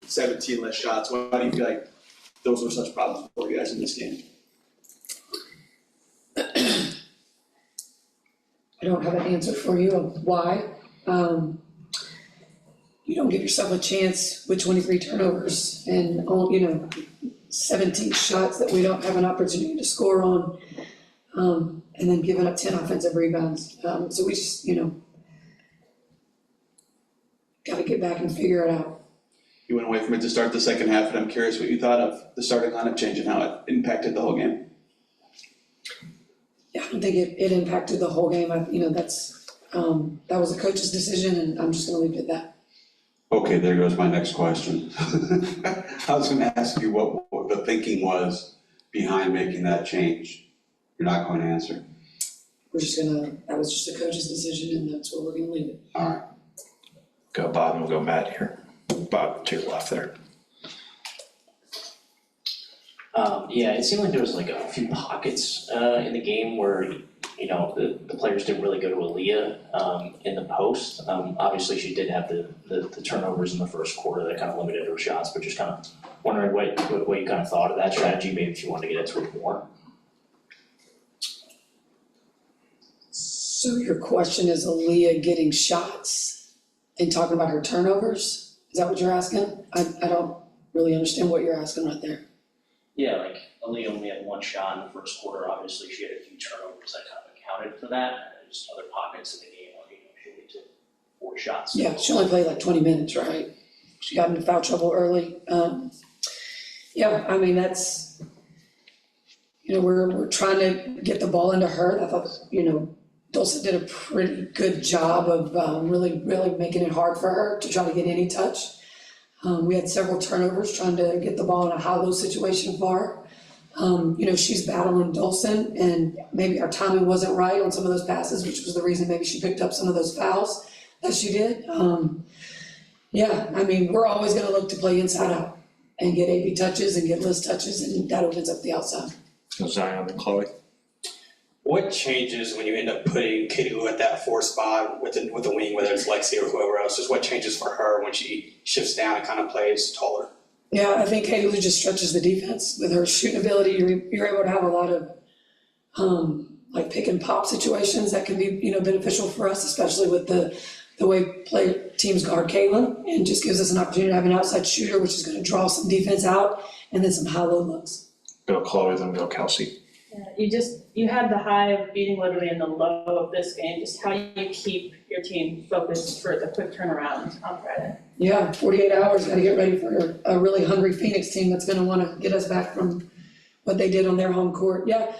17 less shots. Why do you feel like those were such problems for you guys in this game? I don't have an answer for you of why. You don't give yourself a chance with 23 turnovers and, 17 shots that we don't have an opportunity to score on, and then giving up 10 offensive rebounds. So we just, got to get back and figure it out. You went away from it to start the second half, and I'm curious what you thought of the starting lineup change and how it impacted the whole game. Yeah, I don't think it impacted the whole game. that was a coach's decision, and I'm just going to leave it at that. Okay, there goes my next question. I was going to ask you what the thinking was behind making that change. You're not going to answer. That was just a coach's decision, and that's where we're going to leave it. All right. Go Bob, and we'll go Matt here. Bob, to your left there. Yeah, it seemed like there was like a few pockets in the game where, the players didn't really go to Aaliyah in the post. Obviously, she did have the turnovers in the first quarter that kind of limited her shots, but just kind of wondering what you kind of thought of that strategy, maybe if you wanted to get into it more. So your question is Aaliyah getting shots and talking about her turnovers? Is that what you're asking? I don't really understand what you're asking right there. Yeah, like Aaliyah only had one shot in the first quarter. Obviously, she had a few turnovers that kind of accounted for that. And just other pockets in the game where she only took 4 shots. Yeah, she only played like 20 minutes, right? She got into foul trouble early. Yeah, I mean, that's, we're trying to get the ball into her. I thought, Dulce did a pretty good job of really making it hard for her to try to get any touch. We had several turnovers trying to get the ball in a high-low situation for her. She's battling Dulcin, and maybe our timing wasn't right on some of those passes, which was the reason maybe she picked up some of those fouls that she did. Yeah, I mean, we're always going to look to play inside out and get AB touches and get Liz touches, and that opens up the outside. So Zion and Chloe. What changes when you end up putting Katie at that 4 spot with the wing, whether it's Lexi or whoever else? Just what changes for her when she shifts down and kind of plays taller? Yeah, I think Katie Lou just stretches the defense with her shooting ability. You're able to have a lot of like pick and pop situations that can be beneficial for us, especially with the way teams guard Caitlin, and just gives us an opportunity to have an outside shooter, which is going to draw some defense out and then some high-low looks. Go Chloe, then go Kelsey. Yeah, you had the high of beating Liberty and the low of this game. Just how do you keep your team focused for the quick turnaround on Friday? Yeah, 48 hours, got to get ready for a really hungry Phoenix team that's going to want to get us back from what they did on their home court. Yeah,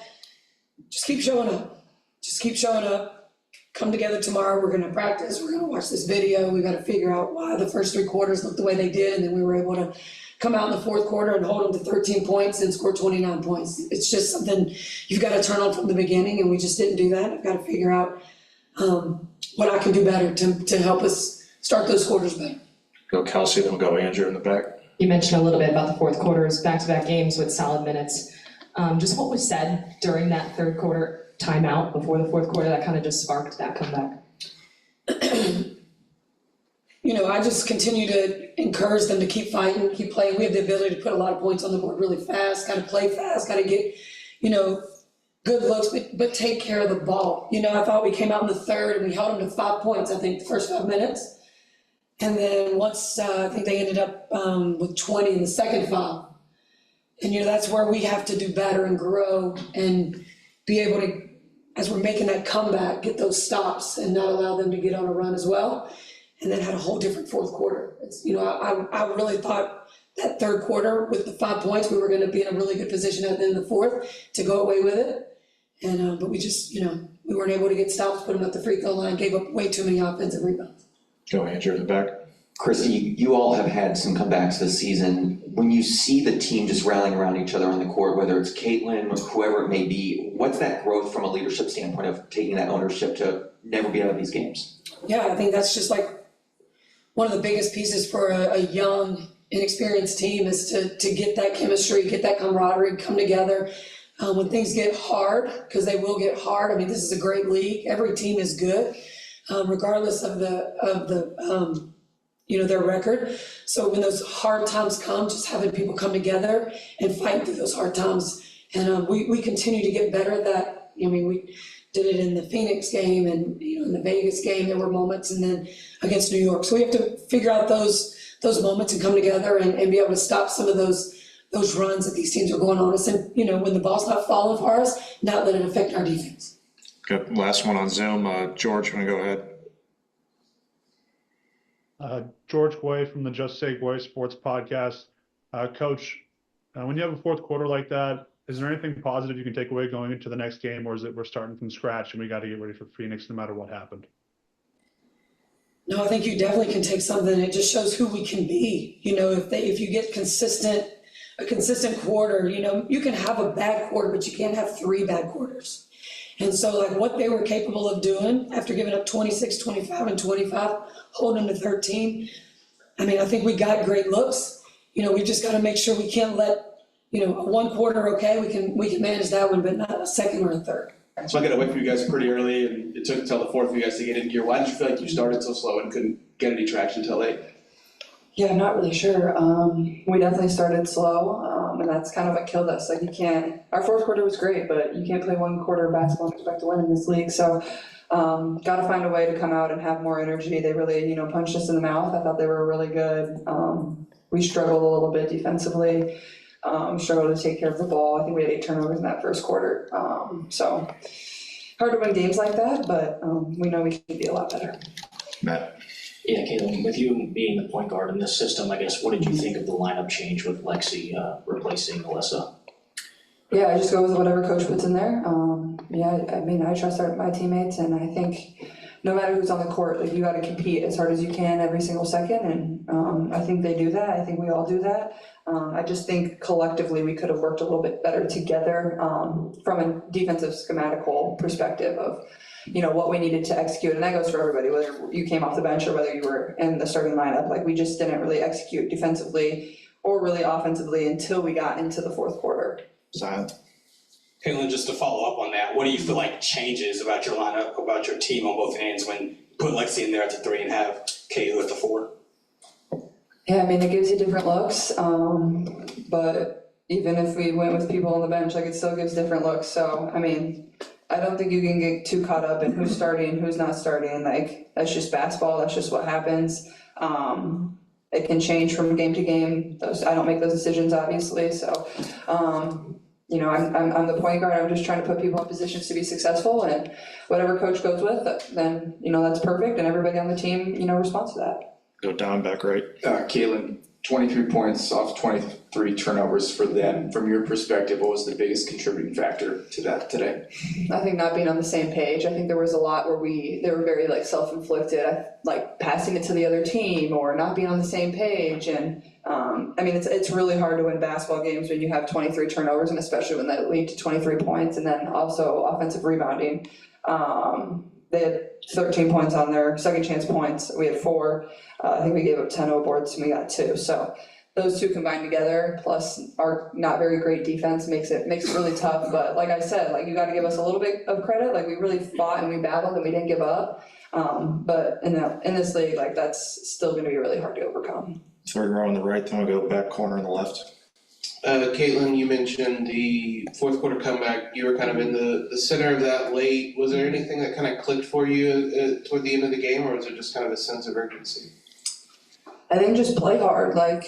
just keep showing up. Just keep showing up. Come together tomorrow. We're going to practice. We're going to watch this video. We got to figure out why the first 3 quarters looked the way they did, and then we were able to come out in the 4th quarter and hold them to 13 points and score 29 points. It's just something you've got to turn on from the beginning, and we just didn't do that. I've got to figure out what I can do better to help us start those quarters better. Go Kelsey, then we'll go Andrew in the back. You mentioned a little bit about the 4th quarters, back-to-back games with solid minutes. Just what was said during that 3rd quarter timeout before the 4th quarter that kind of just sparked that comeback? I just continue to encourage them to keep fighting, keep playing. We have the ability to put a lot of points on the board really fast, got to play fast, got to get, good looks, but take care of the ball. I thought we came out in the 3rd and we held them to 5 points, I think, the first 5 minutes. And then once, I think they ended up with 20 in the second 5. And, that's where we have to do better and grow and be able to, as we're making that comeback, get those stops and not allow them to get on a run as well. And then had a whole different 4th quarter. It's, I really thought that 3rd quarter with the 5 points, we were going to be in a really good position at the end of the 4th to go away with it. And but we just, we weren't able to get stops, put them at the free throw line, gave up way too many offensive rebounds. Go Andrew in the back. Christie, you all have had some comebacks this season. When you see the team just rallying around each other on the court, whether it's Caitlin or whoever it may be, what's that growth from a leadership standpoint of taking that ownership to never be out of these games? Yeah, I think that's just like one of the biggest pieces for a young, inexperienced team is to get that chemistry, get that camaraderie, come together. When things get hard, because they will get hard. I mean, this is a great league. Every team is good, regardless of the their record. So when those hard times come, just having people come together and fight through those hard times. And we continue to get better at that. We did it in the Phoenix game and, in the Vegas game, there were moments, and then against New York. So we have to figure out those moments and come together and be able to stop some of those runs that these teams are going on us. And, when the ball's not falling for us, not let it affect our defense. Good, last one on Zoom, George, wanna go ahead? George Guay from the Just Say Guay Sports Podcast. Coach, when you have a fourth quarter like that, is there anything positive you can take away going into the next game, or is it we're starting from scratch and we got to get ready for Phoenix no matter what happened? No, I think you definitely can take something. It just shows who we can be. If you get a consistent quarter, you can have a bad quarter, but you can't have 3 bad quarters. And so what they were capable of doing after giving up 26, 25, and 25, holding to 13, I think we got great looks. We just got to make sure we can't let, one quarter, okay, we can manage that one, but not a second or a third. So I got away from you guys pretty early, and it took until the fourth for you guys to get in gear. Why did you feel like you started so slow and couldn't get any traction until late? Yeah, I'm not really sure. We definitely started slow, and that's kind of what killed us. Our fourth quarter was great, but you can't play one quarter of basketball and expect to win in this league. So got to find a way to come out and have more energy. They really, punched us in the mouth. I thought they were really good. We struggled a little bit defensively. Struggled to take care of the ball. I think we had 8 turnovers in that first quarter. So hard to win games like that, but we know we can be a lot better. Matt? Yeah, Caitlin, with you being the point guard in this system, I guess, what did you think of the lineup change with Lexi replacing Alyssa? Yeah, I just go with whatever coach puts in there. I trust my teammates, and I think no matter who's on the court, you got to compete as hard as you can every single second, and I think they do that. I think we all do that. I just think collectively we could have worked a little bit better together from a defensive schematical perspective of, what we needed to execute. And that goes for everybody, whether you came off the bench or whether you were in the starting lineup. We just didn't really execute defensively or really offensively until we got into the fourth quarter. Zion? Caitlin, just to follow up on that, what do you feel like changes about your lineup, about your team on both ends when you put Lexi in there at the 3 and have Kalu at the 4? Yeah, it gives you different looks, but even if we went with people on the bench, it still gives different looks. So, I don't think you can get too caught up in who's starting, who's not starting. That's just basketball. That's just what happens. It can change from game to game. I don't make those decisions, obviously. So, I'm the point guard. I'm just trying to put people in positions to be successful, and whatever coach goes with, then, that's perfect, and everybody on the team, responds to that. Go down, back right. Caitlin, 23 points off 23 turnovers for them. From your perspective, what was the biggest contributing factor to that today? I think not being on the same page. I think there was a lot where they were very self-inflicted, passing it to the other team or not being on the same page. And it's really hard to win basketball games when you have 23 turnovers, and especially when they lead to 23 points, and then also offensive rebounding. They had 13 points on their second chance points. We had 4. I think we gave up 10 boards and we got 2. So those two combined together, plus our not very great defense, makes it really tough. But like I said, you got to give us a little bit of credit. We really fought and we battled and we didn't give up. But in this league, that's still going to be really hard to overcome. 3rd row on the right, then we'll go back corner on the left. Caitlin, you mentioned the fourth quarter comeback. You were kind of in the center of that late. Was there anything that kind of clicked for you toward the end of the game, or was it just kind of a sense of urgency? I think just play hard. I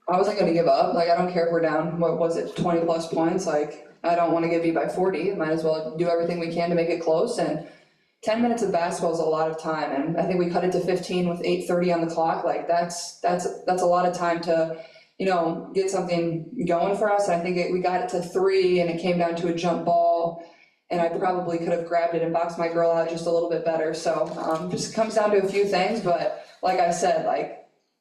wasn't going to give up. I don't care if we're down, 20 plus points. I don't want to give you by 40. Might as well do everything we can to make it close. And 10 minutes of basketball is a lot of time. And I think we cut it to 15 with 8:30 on the clock. That's a lot of time to, get something going for us. And I think we got it to 3 and it came down to a jump ball. And I probably could have grabbed it and boxed my girl out just a little bit better. So just comes down to a few things. But like I said,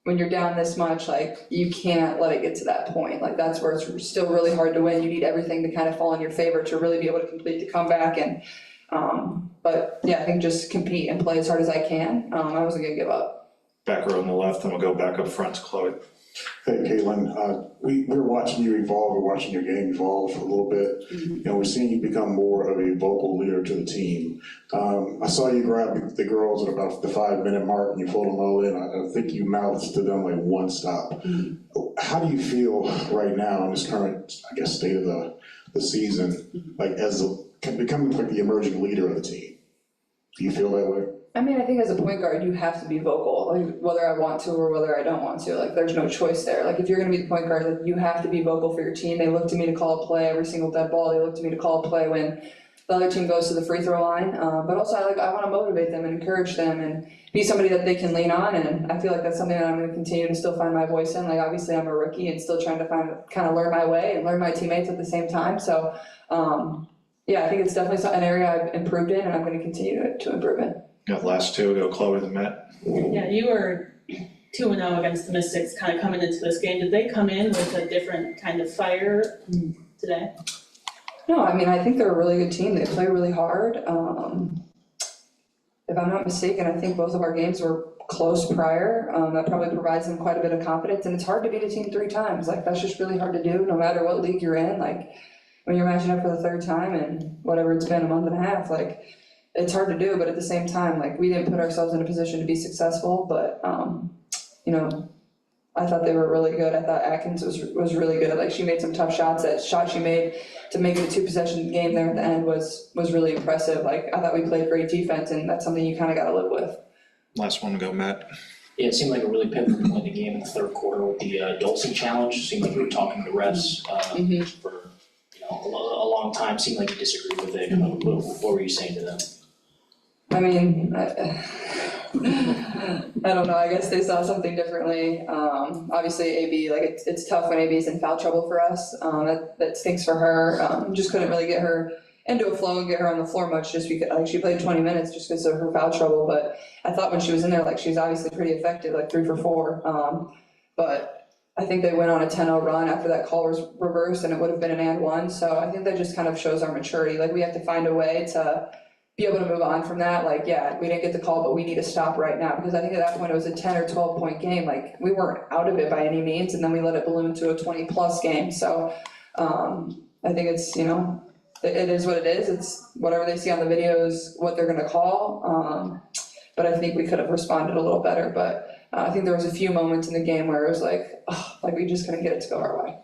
when you're down this much, you can't let it get to that point. That's where it's still really hard to win. You need everything to kind of fall in your favor to really be able to complete the comeback. And but yeah, I think just compete and play as hard as I can. I wasn't gonna give up. Back row on the left, then we'll go back up front to Chloe. Hey, Caitlin, we're watching you evolve, we're watching your game evolve a little bit. You know, we're seeing you become more of a vocal leader to the team. I saw you grab the girls at about the 5-minute mark and you pulled them all in. I think you mouthed to them like one stop. How do you feel right now in this current, I guess, state of the season, like as becoming like the emerging leader of the team? Do you feel that way? I mean, I think as a point guard, you have to be vocal, like whether I want to or whether I don't want to. Like, there's no choice there. Like, if you're gonna be the point guard, like, you have to be vocal for your team. They look to me to call a play every single dead ball. They look to me to call a play when the other team goes to the free throw line. But also, I want to motivate them and encourage them and be somebody that they can lean on. And I feel like that's something that I'm going to continue to still find my voice in. Like, obviously, I'm a rookie and still trying to kind of learn my way and learn my teammates at the same time. So, yeah, I think it's definitely an area I've improved in, and I'm going to continue to improve in. Got the last two, go Chloe then Matt. Yeah, you were 2-0 against the Mystics kind of coming into this game. Did they come in with a different kind of fire today? No, I mean, I think they're a really good team. They play really hard. If I'm not mistaken, I think both of our games were close prior. That probably provides them quite a bit of confidence, and it's hard to beat a team 3 times. Like, that's just really hard to do, no matter what league you're in. Like, when you're matching up for the 3rd time in whatever it's been, a month and a half, like, it's hard to do, but at the same time, like, we didn't put ourselves in a position to be successful, but, you know, I thought they were really good. I thought Atkins was really good. Like, she made some tough shots. That shot she made to make it a 2-possession game there at the end was really impressive. Like, I thought we played great defense, and that's something you kind of got to live with. Last one to go Matt. Yeah, it seemed like a really pivotal point in the game in the 3rd quarter with the Dolson challenge. It seemed like we were talking to REBS for a long time. It seemed like you disagreed with it. What were you saying to them? I mean, I don't know, I guess they saw something differently. Obviously AB, like, it's tough when AB is in foul trouble for us. That stinks for her. Just couldn't really get her into a flow and get her on the floor much, just because, like, she played 20 minutes just because of her foul trouble. But I thought when she was in there, like, she was obviously pretty effective, like 3 for 4. But I think they went on a 10-0 run after that call was reversed, and it would have been an and one. So I think that just kind of shows our maturity. Like, we have to find a way to be able to move on from that. Like, yeah, we didn't get the call, but we need to stop right now, because I think at that point it was a 10 or 12 point game. Like, we weren't out of it by any means, and then we let it balloon to a 20+ game. So I think it's, it is what it is. It's whatever they see on the videos, what they're gonna call. But I think we could have responded a little better. But I think there was a few moments in the game where it was like, we just couldn't get it to go our way.